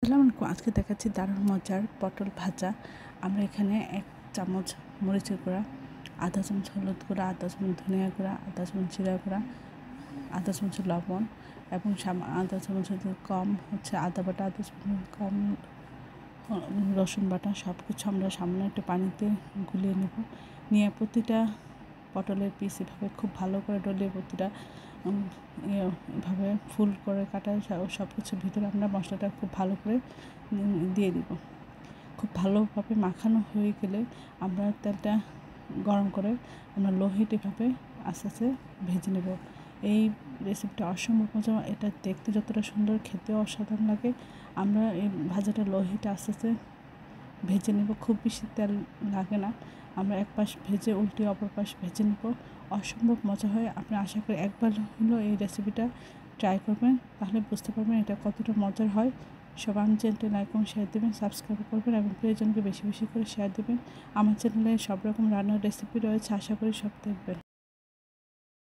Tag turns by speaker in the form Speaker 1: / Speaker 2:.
Speaker 1: আসসালামু আলাইকুম। আজকে দেখাচ্ছি দারুণ মজার পটল ভাজা। আমরা এখানে 1 চামচ মরিচের গুঁড়া, আধা চামচ হলুদ গুঁড়া, আধা চামচ ধনিয়া গুঁড়া, আধা চামচ জিরা গুঁড়া, আধা চামচ লবণ এবং আধা চামচ কম আদা বাটা, আধা চামচ কম রসুন বাটা সব কিছু আমরা সামান্য একটু পানিতে গুলিয়ে নেব। নিয়ে প্রতিটা পটলের পিস এভাবে খুব ভালো করে ডলিয়ে প্রতিটা এভাবে ফুল করে কাটা সব কিছুর ভিতরে আমরা মশলাটা খুব ভালো করে দিয়ে দিব। খুব ভালোভাবে মাখানো হয়ে গেলে আমরা তেলটা গরম করে আমরা লো হিট এভাবে আস্তে আস্তে ভেজে নেব। এই রেসিপিটা অসম্ভব মজা, এটা দেখতে যতটা সুন্দর খেতেও অসাধারণ লাগে। আমরা এই ভাজাটা লো হিটে আস্তে আস্তে ভেজে নেব, খুব বেশি তেল লাগে না। আমরা এক পাশ ভেজে উল্টে অপর পাশ ভেজে নেব। অসম্ভব মজা হয়। আপনি আশা করি একবার হলেও এই রেসিপিটা ট্রাই করবেন, তাহলে বুঝতে পারবেন এটা কতটা মজার হয়। সব আমার চ্যানেলটি লাইক এবং শেয়ার দেবেন, সাবস্ক্রাইব করবেন এবং প্রিয়জনকে বেশি বেশি করে শেয়ার দেবেন। আমার চ্যানেলে সব রকম রান্নার রেসিপি রয়েছে, আশা করি সব দেখবেন।